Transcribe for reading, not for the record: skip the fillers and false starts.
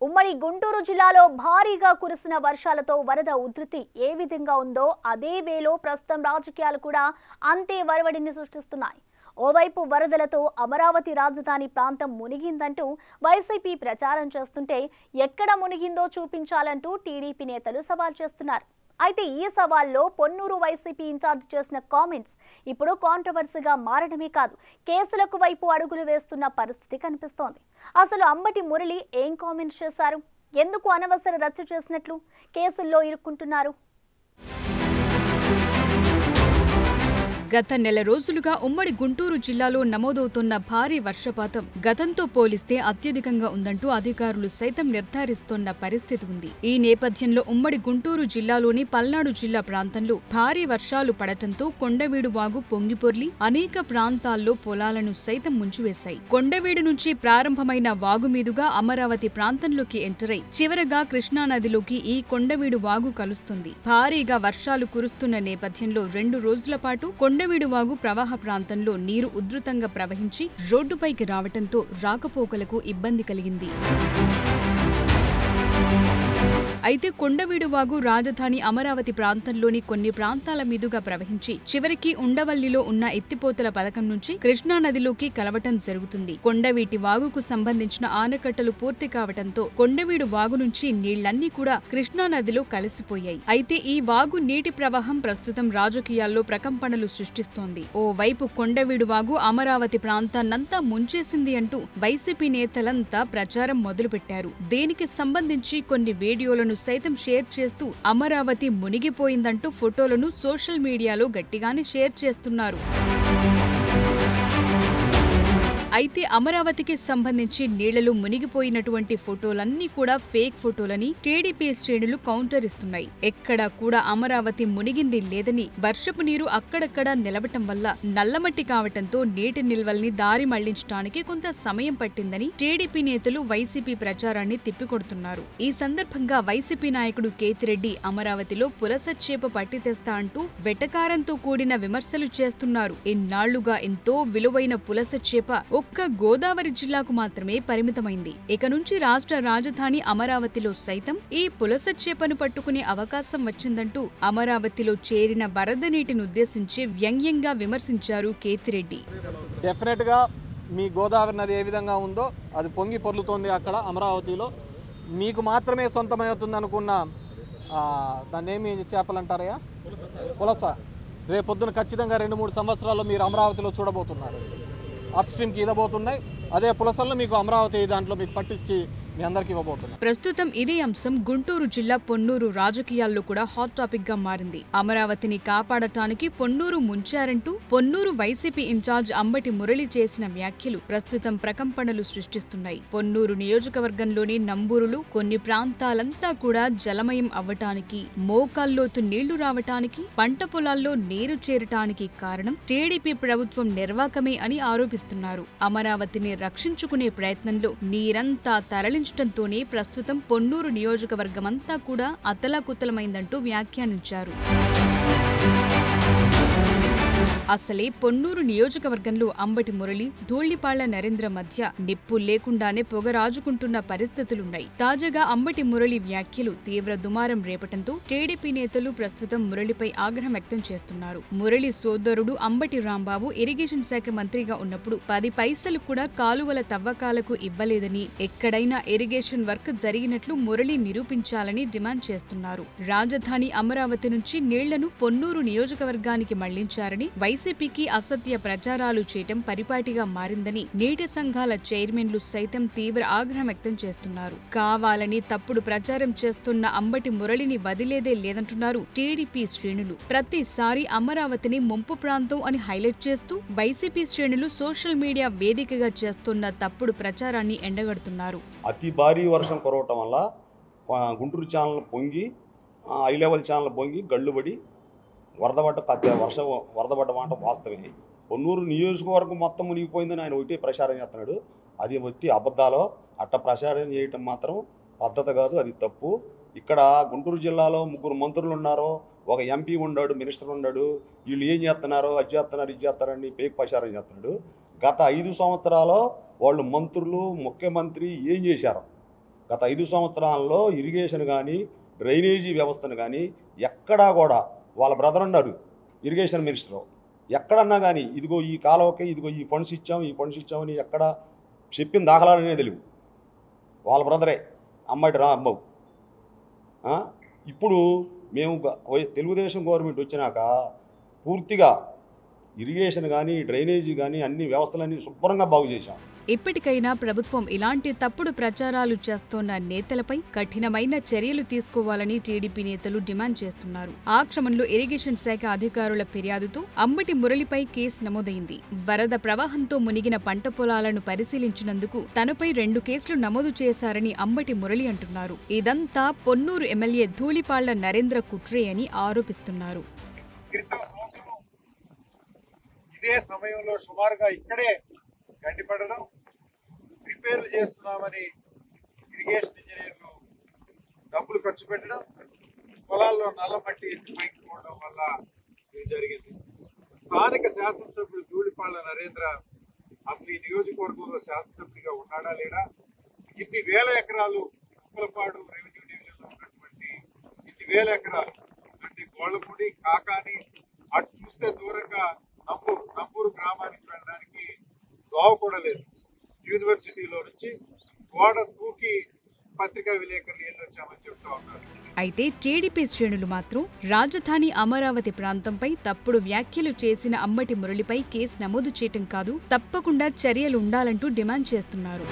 ఉమ్మడి గుంటూరు జిల్లాలో భారీగా కురిసిన వర్షాలతో వరద ఉధృతి ఏ విధంగా ఉందో అదే వేలో ప్రస్తుతం రాజకీయాలు కూడా అంతే వరవడిని సృష్టిస్తున్నాయి. ఓవైపు వరదలతో అమరావతి రాజధాని ప్రాంతం మునిగిందంటూ వైసీపీ ప్రచారం చేస్తుంటే ఎక్కడ మునిగిందో చూపించాలంటూ టీడీపీ నేతలు సవాల్ చేస్తున్నారు. అయితే ఈ సవాల్లో పొన్నూరు వైసీపీ ఇన్ఛార్జ్ చేసిన కామెంట్స్ ఇప్పుడు కాంట్రవర్సీగా మారడమే కాదు, కేసులకు వైపు అడుగులు వేస్తున్న పరిస్థితి కనిపిస్తోంది. అసలు అంబటి మురళి ఏం కామెంట్స్ చేశారు? ఎందుకు అనవసర రచ్చ చేసినట్లు కేసుల్లో ఇరుక్కుంటున్నారు? గత నెల రోజులుగా ఉమ్మడి గుంటూరు జిల్లాలో నమోదవుతున్న భారీ వర్షపాతం గతంతో పోలిస్తే అత్యధికంగా ఉందంటూ అధికారులు సైతం నిర్ధారిస్తోన్న పరిస్థితి ఉంది. ఈ నేపథ్యంలో ఉమ్మడి గుంటూరు జిల్లాలోని పల్నాడు జిల్లా ప్రాంతంలో భారీ వర్షాలు పడటంతో కొండవీడు వాగు పొంగిపొర్లి అనేక ప్రాంతాల్లో పొలాలను సైతం ముంచివేశాయి. కొండవీడు నుంచి ప్రారంభమైన వాగు మీదుగా అమరావతి ప్రాంతంలోకి ఎంటరై చివరగా కృష్ణానదిలోకి ఈ కొండవీడు వాగు కలుస్తుంది. భారీగా వర్షాలు కురుస్తున్న నేపథ్యంలో 2 రోజుల పాటు కొండవీడు వాగు ప్రవాహ ప్రాంతంలో నీరు ఉధృతంగా ప్రవహించి రోడ్డుపైకి రావటంతో రాకపోకలకు ఇబ్బంది కలిగింది. అయితే కొండవీడు వాగు రాజధాని అమరావతి ప్రాంతంలోని కొన్ని ప్రాంతాల మీదుగా ప్రవహించి చివరికి ఉండవల్లిలో ఉన్న ఎత్తిపోతల పథకం నుంచి కృష్ణానదిలోకి కలవటం జరుగుతుంది. కొండవీటి వాగుకు సంబంధించిన ఆనకట్టలు పూర్తి కావటంతో కొండవీడు వాగు నుంచి నీళ్లన్నీ కూడా కృష్ణానదిలో కలిసిపోయాయి. అయితే ఈ వాగు నీటి ప్రవాహం ప్రస్తుతం రాజకీయాల్లో ప్రకంపనలు సృష్టిస్తోంది. ఓవైపు కొండవీడు వాగు అమరావతి ప్రాంతాన్నంతా ముంచేసింది అంటూ వైసీపీ నేతలంతా ప్రచారం మొదలుపెట్టారు. దీనికి సంబంధించి కొన్ని వీడియోలను సైతం షేర్ చేస్తూ అమరావతి మునిగిపోయిందంటూ ఫోటోలను సోషల్ మీడియాలో గట్టిగానే షేర్ చేస్తున్నారు. అయితే అమరావతికి సంబంధించి నీళ్లలో మునిగిపోయినటువంటి ఫోటోలన్నీ కూడా ఫేక్ ఫోటోలని టీడీపీ శ్రేణులు కౌంటర్ ఇస్తున్నాయి. ఎక్కడా కూడా అమరావతి మునిగింది లేదని, వర్షపు నీరు అక్కడక్కడా నిలవటం వల్ల నల్లమట్టి కావటంతో నీటి నిల్వల్ని దారి మళ్లించడానికి కొంత సమయం పట్టిందని టీడీపీ నేతలు వైసీపీ ప్రచారాన్ని తిప్పికొడుతున్నారు. ఈ సందర్భంగా వైసీపీ నాయకుడు కేతిరెడ్డి అమరావతిలో పులస చేప పట్టి తెస్తా అంటూ వెటకారంతో కూడిన విమర్శలు చేస్తున్నారు. ఇన్నాళ్లుగా ఎంతో విలువైన పులస చేప ఒక్క గోదావరి జిల్లాకు మాత్రమే పరిమితమైంది. ఇక నుంచి రాష్ట్ర రాజధాని అమరావతిలో సైతం ఈ పులస చేపను పట్టుకునే అవకాశం వచ్చిందంటూ అమరావతిలో చేరిన వరద నీటిని ఉద్దేశించి వ్యంగ్యంగా విమర్శించారు కేతిరెడ్డి. డెఫినెట్ గా మీ గోదావరి నది ఏ విధంగా ఉందో అది పొంగి పొర్లుతోంది అక్కడ అమరావతిలో. మీకు మాత్రమే సొంతమవుతుంది అనుకున్న దాన్ని ఏమి చేపలంటారయ్యా, పులస, రేపొద్దున ఖచ్చితంగా 2-3 సంవత్సరాల్లో మీరు అమరావతిలో చూడబోతున్నారు. అప్ స్ట్రీమ్కి ఇదబోతున్నాయి. అదే పులసల్లో మీకు అమరావతి దాంట్లో మీకు పట్టించి మీ అందరికీ ఇవ్వబోతున్నారు. ప్రస్తుతం ఇదే అంశం గుంటూరు జిల్లా పొన్నూరు రాజకీయాల్లో కూడా హాట్ టాపిక్ గా మారింది. అమరావతిని కాపాడటానికి పొన్నూరు ముంచారంటూ పొన్నూరు వైసీపీ ఇన్ఛార్జ్ అంబటి మురళి చేసిన వ్యాఖ్యలు ప్రస్తుతం ప్రకంపనలు సృష్టిస్తున్నాయి. పొన్నూరు నియోజకవర్గంలోని నంబూరులు కొన్ని ప్రాంతాలంతా కూడా జలమయం అవ్వటానికి, మోకాల్లోతు నీళ్లు రావటానికి, పంట పొలాల్లో నీరు చేరటానికి కారణం టీడీపీ ప్రభుత్వం నిర్వాకమే అని ఆరోపిస్తున్నారు. అమరావతిని రక్షించుకునే ప్రయత్నంలో నీరంతా తరలించడంతోనే ప్రస్తుతం పొన్నూరు నియోజకవర్గమంతా కూడా అతలాకుతలమైందంటూ వ్యాఖ్యానించారు. అసలే పొన్నూరు నియోజకవర్గంలో అంబటి మురళి, ధూళ్లిపాళ్ల నరేంద్ర మధ్య నిప్పు లేకుండానే పొగ రాజుకుంటున్న పరిస్థితులున్నాయి. తాజాగా అంబటి మురళి వ్యాఖ్యలు తీవ్ర దుమారం రేపటంతో టీడీపీ నేతలు ప్రస్తుతం మురళిపై ఆగ్రహం వ్యక్తం చేస్తున్నారు. మురళి సోదరుడు అంబటి రాంబాబు ఇరిగేషన్ శాఖ మంత్రిగా ఉన్నప్పుడు 10 పైసలు కూడా కాలువల తవ్వకాలకు ఇవ్వలేదని, ఎక్కడైనా ఇరిగేషన్ వర్క్ జరిగినట్లు మురళి నిరూపించాలని డిమాండ్ చేస్తున్నారు. రాజధాని అమరావతి నుంచి నీళ్లను పొన్నూరు నియోజకవర్గానికి మళ్లించారని, వైసీపీకి అసత్య ప్రచారాలు చేయటం పరిపాటిగా మారిందని నీటి సంఘాల చైర్మన్లు సైతం తీవ్ర ఆగ్రహం వ్యక్తం చేస్తున్నారు. కావాలని తప్పుడు ప్రచారం చేస్తున్న అంబటి మురళిని వదిలేదే లేదంటున్నారు టీడీపీ శ్రేణులు. ప్రతిసారి అమరావతిని ముంపు ప్రాంతం అని హైలైట్ చేస్తూ వైసీపీ శ్రేణులు సోషల్ మీడియా వేదికగా చేస్తున్న తప్పుడు ప్రచారాన్ని ఎండగడుతున్నారు. అతి భారీ వర్షం కురవటం వల్ల గుంటూరు ఛానల్ పొంగి, హై లెవెల్ ఛానల్ పొంగి గళ్ళుబడి వరదపడ్డ మాట వాస్తవమే. పొన్నూరు నియోజకవర్గం మొత్తం మునిగిపోయిందని ఆయన ఒకటి ప్రచారం చేస్తున్నాడు. అది వచ్చి అబద్ధాలో అట్ట ప్రచారం చేయటం మాత్రం పద్ధతి కాదు, అది తప్పు. ఇక్కడ గుంటూరు జిల్లాలో 3 మంత్రులు ఉన్నారు, ఒక ఎంపీ ఉన్నాడు, మినిస్టర్ ఉన్నాడు. వీళ్ళు ఏం చేస్తున్నారు, అది చేస్తున్నారు, ఇది చేస్తారని పేక్ ప్రచారం చేస్తున్నాడు. గత 5 సంవత్సరాలు వాళ్ళు మంత్రులు, ముఖ్యమంత్రి ఏం చేశారు? గత 5 సంవత్సరాల్లో ఇరిగేషన్ కానీ డ్రైనేజీ వ్యవస్థను కానీ ఎక్కడా కూడా వాళ్ళ బ్రదర్ ఉన్నారు ఇరిగేషన్ మినిస్టర్, ఎక్కడన్నా కానీ ఇదిగో ఈ కాలువకి ఇదిగో ఈ ఫండ్స్ ఇచ్చామని ఎక్కడ చెప్పిన దాఖలాలనే తెలియదు. వాళ్ళ బ్రదరే అంబటి రాంబాబు. ఇప్పుడు మేము తెలుగుదేశం గవర్నమెంట్ వచ్చినాక పూర్తిగా ఇరిగేషన్ కానీ డ్రైనేజీ కానీ అన్ని వ్యవస్థలన్నీ శుభ్రంగా బాగు చేశాం. ఇప్పటికైనా ప్రభుత్వం ఇలాంటి తప్పుడు ప్రచారాలు చేస్తోన్న నేతలపై కఠినమైన చర్యలు తీసుకోవాలని టీడీపీ నేతలు డిమాండ్ చేస్తున్నారు. ఆ క్రమంలో ఇరిగేషన్ శాఖ అధికారుల ఫిర్యాదుతో అంబటి మురళిపై కేసు నమోదైంది. వరద ప్రవాహంతో మునిగిన పంట పొలాలను పరిశీలించినందుకు తనపై 2 కేసులు నమోదు చేశారని అంబటి మురళి అంటున్నారు. ఇదంతా పొన్నూరు ఎమ్మెల్యే ధూళిపాళ్ల నరేంద్ర కుట్రే అని ఆరోపిస్తున్నారు. ఇదే సమయంలో సుమారుగా ఇక్కడే గడ్డిపడడం, రిపేర్లు చేస్తున్నామని ఇరిగేషన్ ఇంజనీర్లు డబ్బులు ఖర్చు పెట్టడం, పొలాల్లో నల్లమట్టి ఎత్తిపైకి పోవడం వల్ల ఇది జరిగింది. స్థానిక శాసనసభ్యుడు ధూళిపాళ్ల నరేంద్ర అసలు ఈ నియోజకవర్గంలో శాసనసభ్యుడిగా ఉన్నాడా లేడా? ఇన్ని వేల ఎకరాలు ఉప్పలపాడు రెవెన్యూ డివిజన్లో ఉన్నటువంటి ఇన్ని వేల ఎకరాలు అంటే గోళ్లపూడి, కాకాని, అటు చూస్తే దూరంగా నంబూరు గ్రామానికి వెళ్ళడానికి దోవ కూడా లేదు. యూనివర్సిటీలో నుంచి గోడ తూకి పత్రికా విలేకరులు వెళ్ళొచ్చామని చెప్తా ఉన్నారు. అయితే టీడీపీ శ్రేణులు మాత్రం రాజధాని అమరావతి ప్రాంతంపై తప్పుడు వ్యాఖ్యలు చేసిన అంబటి మురళిపై కేసు నమోదు చేయటం కాదు, తప్పకుండా చర్యలు ఉండాలంటూ డిమాండ్ చేస్తున్నారు.